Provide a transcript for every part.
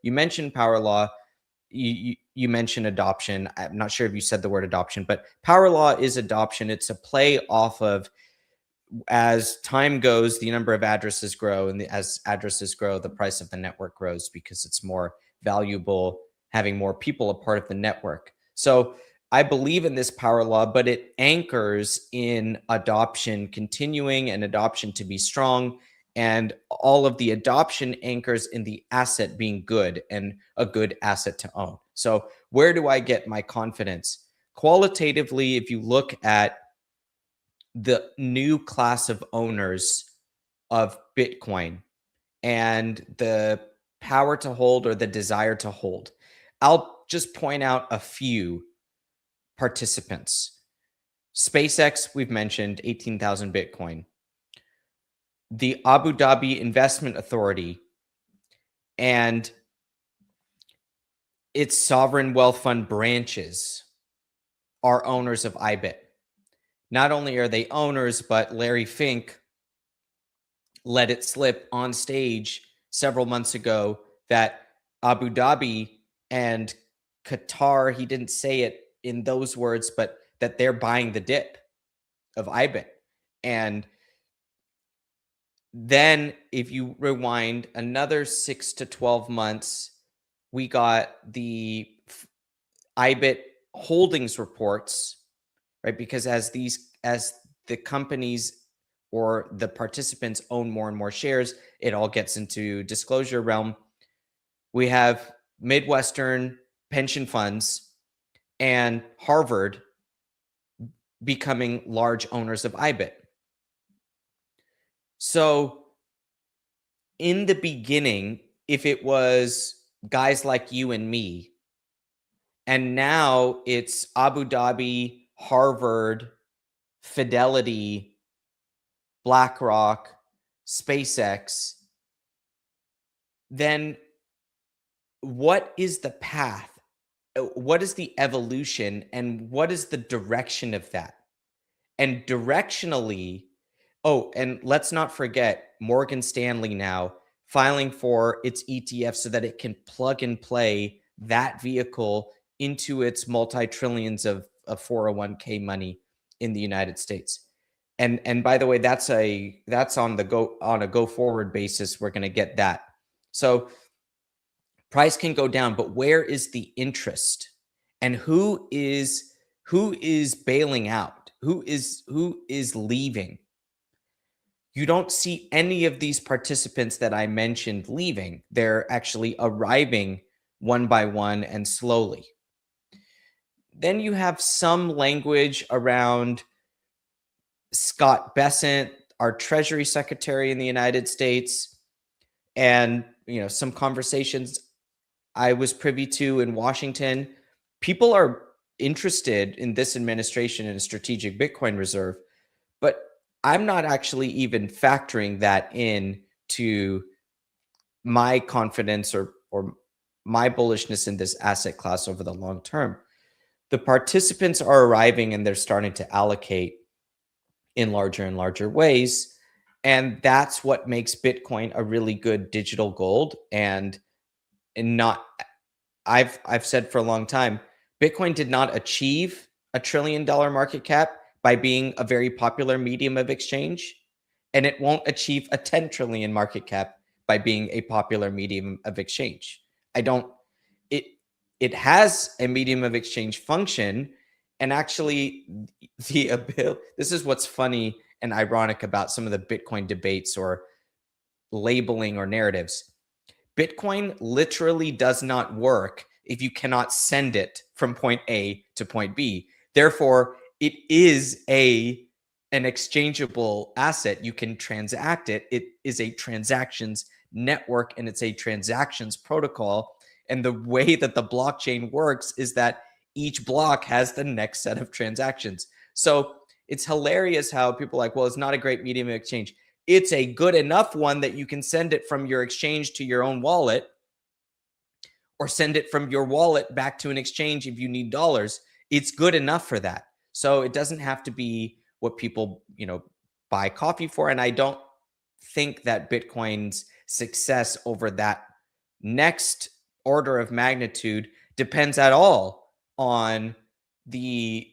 you mentioned power law. You mentioned adoption. I'm not sure if you said the word adoption, but power law is adoption. It's a play off of, as time goes, the number of addresses grow, and as addresses grow, the price of the network grows because it's more valuable having more people a part of the network. So I believe in this power law, but it anchors in adoption continuing and adoption to be strong. And all of the adoption anchors in the asset being good and a good asset to own. So where do I get my confidence? Qualitatively, if you look at the new class of owners of Bitcoin and the power to hold or the desire to hold, I'll just point out a few participants. SpaceX, we've mentioned 18,000 Bitcoin. The Abu Dhabi Investment Authority and its sovereign wealth fund branches are owners of IBIT. Not only are they owners, but Larry Fink let it slip on stage several months ago that Abu Dhabi and Qatar, he didn't say it in those words, but that they're buying the dip of IBIT. And then if you rewind another 6 to 12 months, we got the IBIT holdings reports, right? Because as the companies or the participants own more and more shares, it all gets into disclosure realm. We have Midwestern pension funds and Harvard becoming large owners of IBIT. So in the beginning, if it was guys like you and me, and now it's Abu Dhabi, Harvard, Fidelity, BlackRock, SpaceX, then what is the path? What is the evolution and what is the direction of that? And directionally, and let's not forget Morgan Stanley now filing for its ETF so that it can plug and play that vehicle into its multi-trillions of 401k money in the United States. And by the way, that's on a go forward basis. We're going to get that. So price can go down, but where is the interest? And who is bailing out? Who is leaving? You don't see any of these participants that I mentioned leaving. They're actually arriving one by one and slowly. Then you have some language around Scott Bessent, our Treasury Secretary in the United States, and some conversations I was privy to in Washington. People are interested in this administration in a strategic Bitcoin reserve, but I'm not actually even factoring that in to my confidence or my bullishness in this asset class over the long term. The participants are arriving and they're starting to allocate in larger and larger ways. And that's what makes Bitcoin a really good digital gold. And not, I've said for a long time, Bitcoin did not achieve $1 trillion market cap by being a very popular medium of exchange. And it won't achieve a 10 trillion market cap by being a popular medium of exchange. It has a medium of exchange function. And actually, this is what's funny and ironic about some of the Bitcoin debates or labeling or narratives. Bitcoin literally does not work if you cannot send it from point A to point B. Therefore, it is an exchangeable asset. You can transact it. It is a transactions network and it's a transactions protocol. And the way that the blockchain works is that each block has the next set of transactions. So it's hilarious how people are like, well, it's not a great medium of exchange. It's a good enough one that you can send it from your exchange to your own wallet or send it from your wallet back to an exchange if you need dollars. It's good enough for that. So it doesn't have to be what people, buy coffee for. And I don't think that Bitcoin's success over that next order of magnitude depends at all on the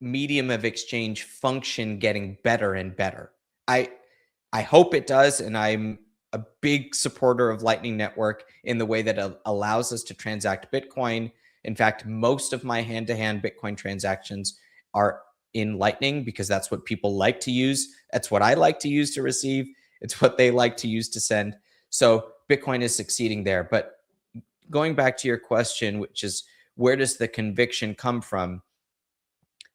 medium of exchange function getting better and better. I hope it does, and I'm a big supporter of Lightning Network in the way that it allows us to transact Bitcoin. In fact, most of my hand-to-hand Bitcoin transactions are in Lightning because that's what people like to use. That's what I like to use to receive. It's what they like to use to send. So Bitcoin is succeeding there. But going back to your question, which is where does the conviction come from?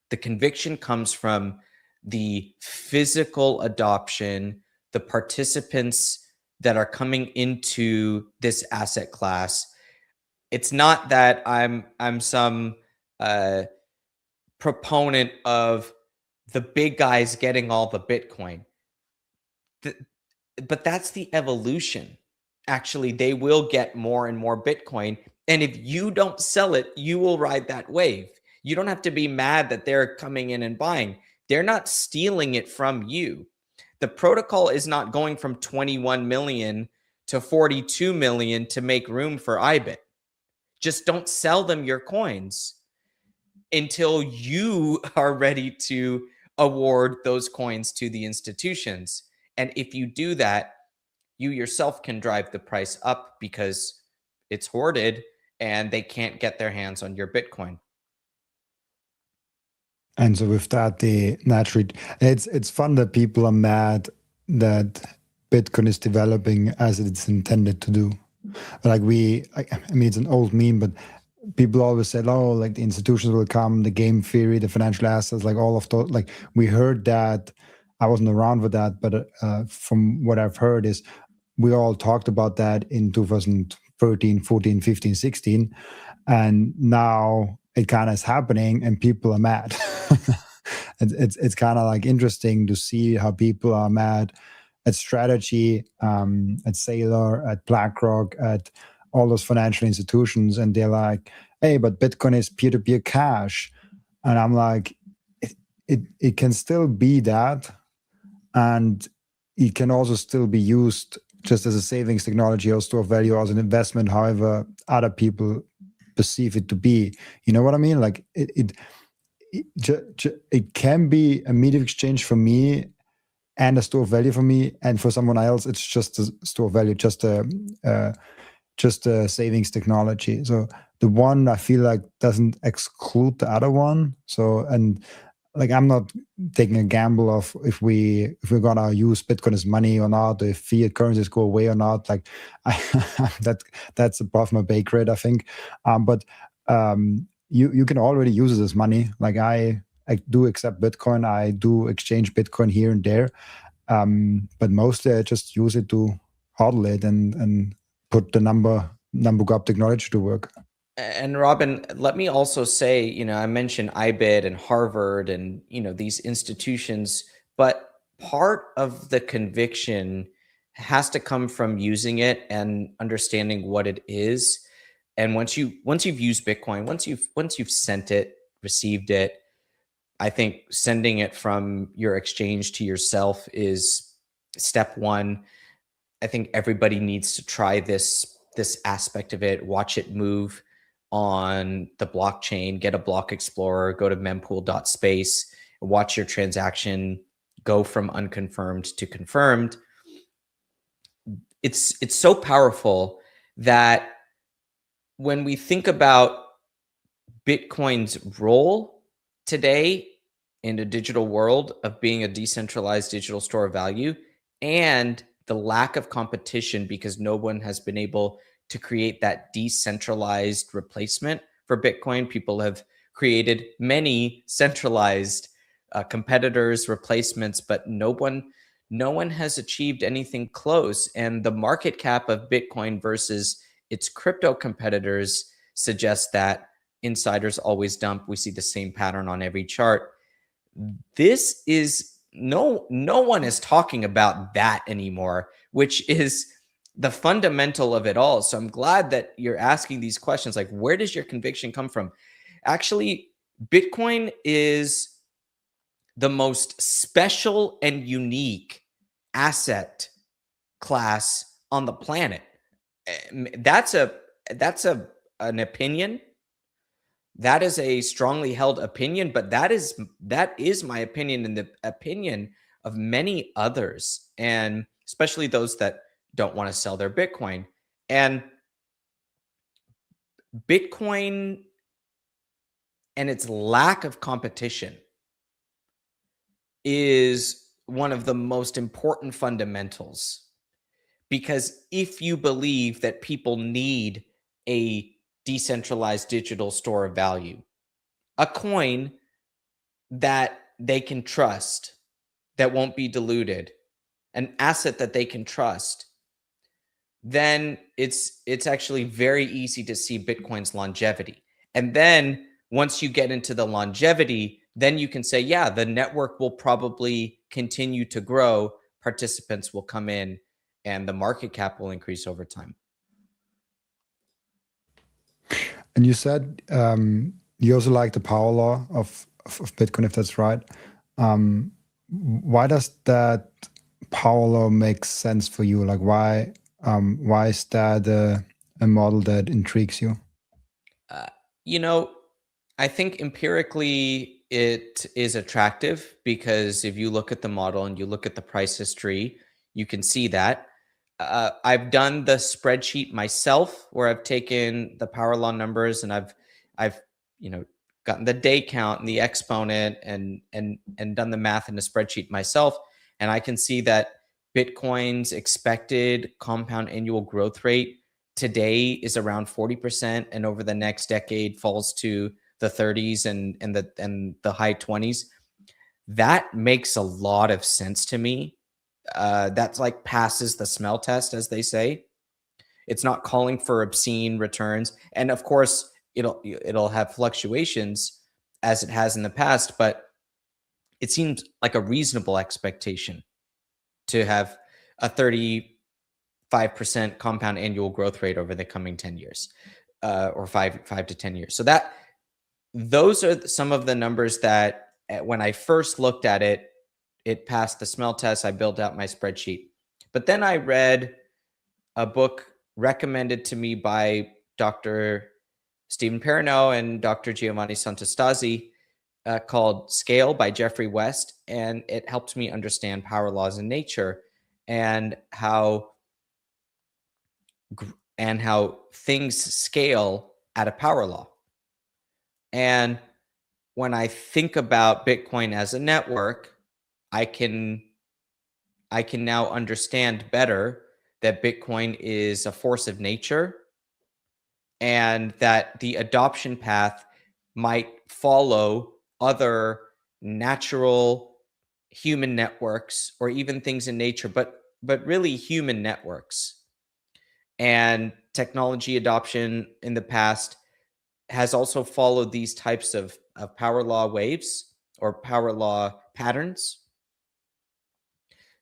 The conviction comes from the physical adoption, the participants that are coming into this asset class. It's not that I'm some proponent of the big guys getting all the Bitcoin. But that's the evolution. Actually, they will get more and more Bitcoin. And if you don't sell it, you will ride that wave. You don't have to be mad that they're coming in and buying. They're not stealing it from you. The protocol is not going from 21 million to 42 million to make room for IBIT. Just don't sell them your coins until you are ready to award those coins to the institutions. And if you do that, you yourself can drive the price up because it's hoarded and they can't get their hands on your Bitcoin. And so with that, it's fun that people are mad that Bitcoin is developing as it's intended to do. Like I mean, it's an old meme, but people always said, oh, like the institutions will come, the game theory, the financial assets, like all of those. Like we heard that. I wasn't around for that, but from what I've heard is we all talked about that in 2013, 14, 15, 16. And now it kind of is happening and people are mad. It's kind of like interesting to see how people are mad at strategy, at Seyr, at BlackRock, at all those financial institutions. And they're like, hey, but Bitcoin is peer-to-peer cash. And I'm like, it can still be that. And it can also still be used just as a savings technology or store of value or as an investment, however other people perceive it to be. You know what I mean? Like it can be a medium of exchange for me and a store of value for me, and for someone else, it's just a store of value, just a savings technology. So the one I feel like doesn't exclude the other one. So, and like I'm not taking a gamble of if we're gonna use Bitcoin as money or not, if fiat currencies go away or not. Like that's above my pay grade, I think. But you can already use it as money. Like I do accept Bitcoin. I do exchange Bitcoin here and there. But mostly I just use it to hodl it and put the number gap technology to work. And Robin, let me also say, I mentioned IBIT and Harvard and, these institutions, but part of the conviction has to come from using it and understanding what it is. And once you've used Bitcoin, once you've sent it, received it, I think sending it from your exchange to yourself is step one. I think everybody needs to try this aspect of it, watch it move on the blockchain, get a block explorer, go to mempool.space, watch your transaction go from unconfirmed to confirmed. It's so powerful that when we think about Bitcoin's role today in a digital world of being a decentralized digital store of value and the lack of competition because no one has been able to create that decentralized replacement for Bitcoin. People have created many centralized competitors, replacements, but no one has achieved anything close. And the market cap of Bitcoin versus its crypto competitors suggests that insiders always dump. We see the same pattern on every chart. This is no one is talking about that anymore, which is the fundamental of it all. So I'm glad that you're asking these questions. Like, where does your conviction come from? Actually, Bitcoin is the most special and unique asset class on the planet. That's that's an opinion. That is a strongly held opinion, but that is my opinion and the opinion of many others, and especially those that don't want to sell their Bitcoin. And Bitcoin and its lack of competition is one of the most important fundamentals, because if you believe that people need a decentralized digital store of value, a coin that they can trust, that won't be diluted, an asset that they can trust, then it's actually very easy to see Bitcoin's longevity. And then once you get into the longevity, then you can say, yeah, the network will probably continue to grow, participants will come in, and the market cap will increase over time. And you said you also like the power law of Bitcoin, if that's right. Why does that power law make sense for you? Like, why is that a model that intrigues you? I think empirically it is attractive, because if you look at the model and you look at the price history, you can see that. I've done the spreadsheet myself, where I've taken the power law numbers and I've gotten the day count and the exponent and done the math in the spreadsheet myself, and I can see that Bitcoin's expected compound annual growth rate today is around 40%, and over the next decade falls to the 30s and the high 20s. That makes a lot of sense to me. That's like passes the smell test, as they say. It's not calling for obscene returns, and of course it'll have fluctuations as it has in the past, but it seems like a reasonable expectation to have a 35% compound annual growth rate over the coming 10 years, or 5 to 10 years. So those are some of the numbers that, when I first looked at it, it passed the smell test. I built out my spreadsheet. But then I read a book recommended to me by Dr. Stephen Perrineau and Dr. Giovanni Santostasi, called Scale by Jeffrey West. And it helped me understand power laws in nature and how things scale at a power law. And when I think about Bitcoin as a network, I can now understand better that Bitcoin is a force of nature, and that the adoption path might follow other natural human networks, or even things in nature, but really human networks. And technology adoption in the past has also followed these types of power law waves or power law patterns.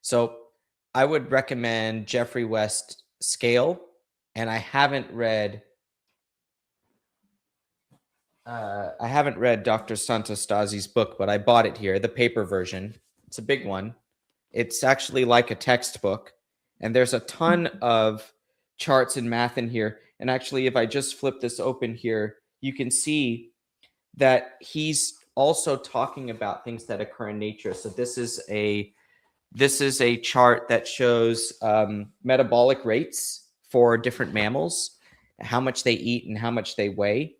So I would recommend Jeffrey West Scale, and I haven't read Dr. Santostasi's book, but I bought it here, the paper version. It's a big one. It's actually like a textbook, and there's a ton of charts and math in here. And actually, if I just flip this open here, you can see that he's also talking about things that occur in nature. So this is a chart that shows metabolic rates for different mammals, how much they eat and how much they weigh,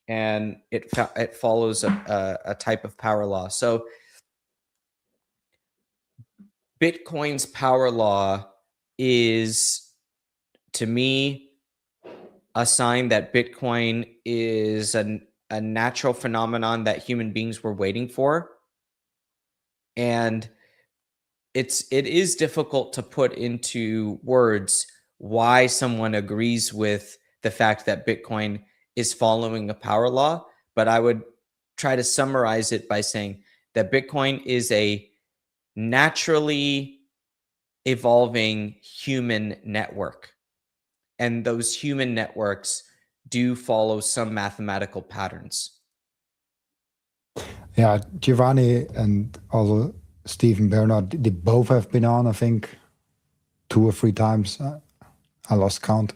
and it follows a type of power law. So Bitcoin's power law is, to me, a sign that Bitcoin is a natural phenomenon that human beings were waiting for. And it is difficult to put into words why someone agrees with the fact that Bitcoin is following a power law, but I would try to summarize it by saying that Bitcoin is a naturally evolving human network, and those human networks do follow some mathematical patterns. Yeah, Giovanni and also Stephen Bernard, they both have been on, I think, 2 or 3 times. I lost count.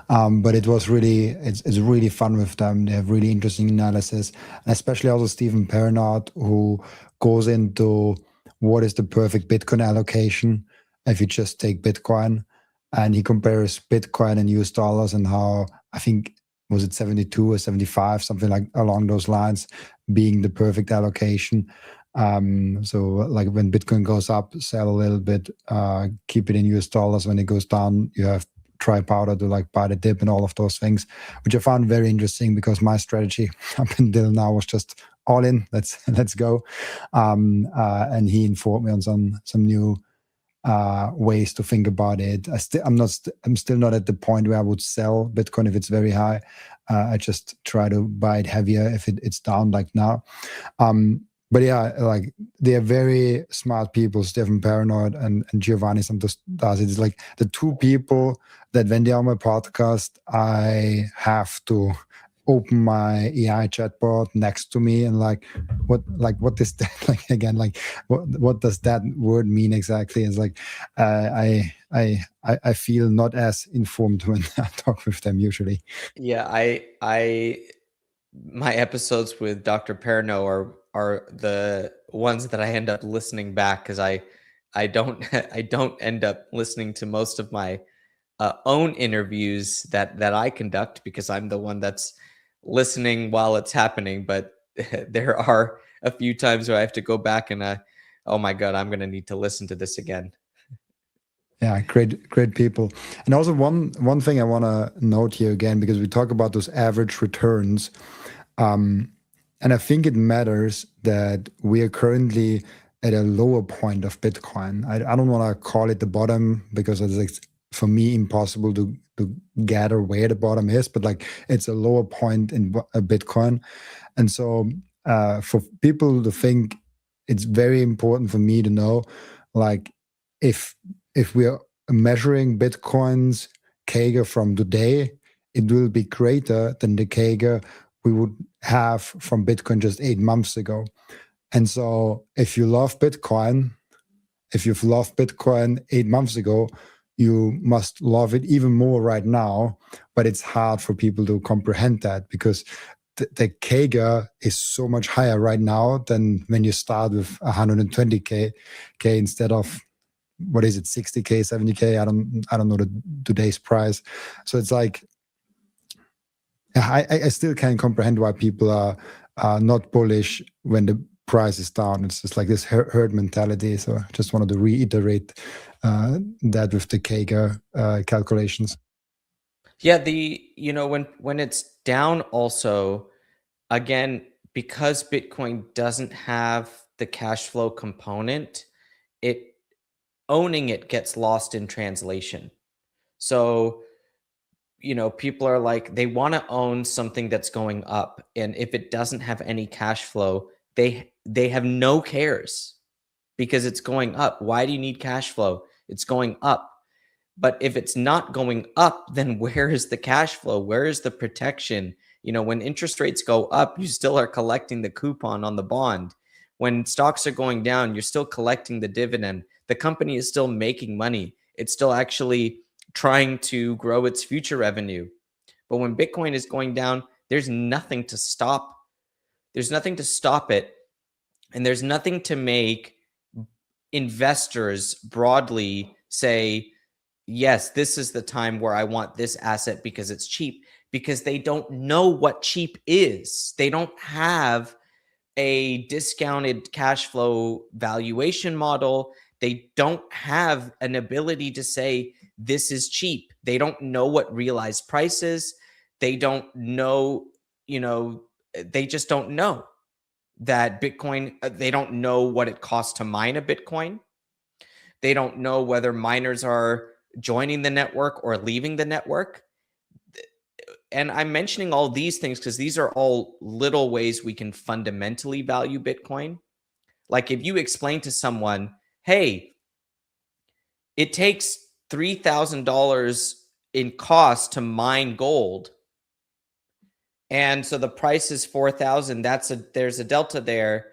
But it was really, it's really fun with them. They have really interesting analysis, and especially also Stephen Pernaut, who goes into what is the perfect Bitcoin allocation if you just take Bitcoin, and he compares Bitcoin and US dollars and how, I think, was it 72 or 75, something like along those lines, being the perfect allocation. So like when Bitcoin goes up, sell a little bit, keep it in US dollars. When it goes down, you have dry powder to like buy the dip and all of those things, which I found very interesting because my strategy up until now was just all in. Let's go. And he informed me on some new ways to think about it. I'm still not at the point where I would sell Bitcoin if it's very high. I just try to buy it heavier if it's down like now. But yeah, like they are very smart people, Stephen Paranoid and Giovanni Santos. It's like the two people that when they're on my podcast, I have to open my AI chatbot next to me and what is that like again, like what does that word mean exactly? It's like I feel not as informed when I talk with them usually. Yeah, I my episodes with Dr. Perno are the ones that I end up listening back because I don't I don't end up listening to most of my own interviews that I conduct because I'm the one that's listening while it's happening. But there are a few times where I have to go back and oh my god, I'm gonna need to listen to this again. Yeah, great people. And also one thing I want to note here again, because we talk about those average returns, and I think it matters that we are currently at a lower point of Bitcoin. I don't want to call it the bottom because it's like, for me, impossible to gather where the bottom is, but like it's a lower point in Bitcoin. And so for people to think, it's very important for me to know, like, if we are measuring Bitcoin's CAGR from today, it will be greater than the CAGR we would have from Bitcoin just 8 months ago. And so if you love Bitcoin, if you've loved Bitcoin 8 months ago, you must love it even more right now. But it's hard for people to comprehend that because the CAGR is so much higher right now than when you start with 120k instead of, what is it, 60k, 70k? I don't know today's price. So it's like I still can't comprehend why people are not bullish when the price is down. It's just like this herd mentality. So I just wanted to reiterate that with the CAGR calculations. Yeah, when it's down also, again, because Bitcoin doesn't have the cash flow component, it owning it gets lost in translation. So, people are like, they want to own something that's going up. And if it doesn't have any cash flow, they have no cares because it's going up. Why do you need cash flow? It's going up. But if it's not going up, then where is the cash flow? Where is the protection? When interest rates go up, you still are collecting the coupon on the bond. When stocks are going down, you're still collecting the dividend. The company is still making money. It's still actually trying to grow its future revenue. But when Bitcoin is going down, there's nothing to stop. There's nothing to stop it. And there's nothing to make investors broadly say, yes, this is the time where I want this asset because it's cheap, because they don't know what cheap is. They don't have a discounted cash flow valuation model. They don't have an ability to say this is cheap. They don't know what realized price is. They don't know, they just don't know that Bitcoin, they don't know what it costs to mine a Bitcoin. They don't know whether miners are joining the network or leaving the network. And I'm mentioning all these things because these are all little ways we can fundamentally value Bitcoin. Like if you explain to someone, hey, it takes $3,000 in cost to mine gold. And so the price is 4,000. There's a delta there.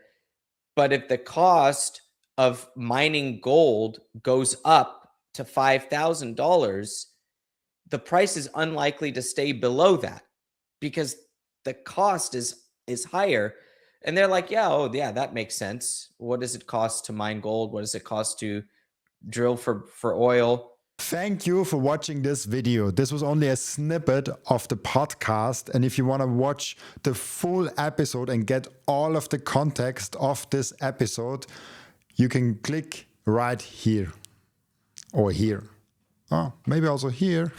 But if the cost of mining gold goes up to $5,000, the price is unlikely to stay below that because the cost is higher. And they're like, yeah, oh yeah, that makes sense. What does it cost to mine gold? What does it cost to drill for oil? Thank you for watching this video. This was only a snippet of the podcast. And if you want to watch the full episode and get all of the context of this episode, you can click right here or here. Oh, maybe also here.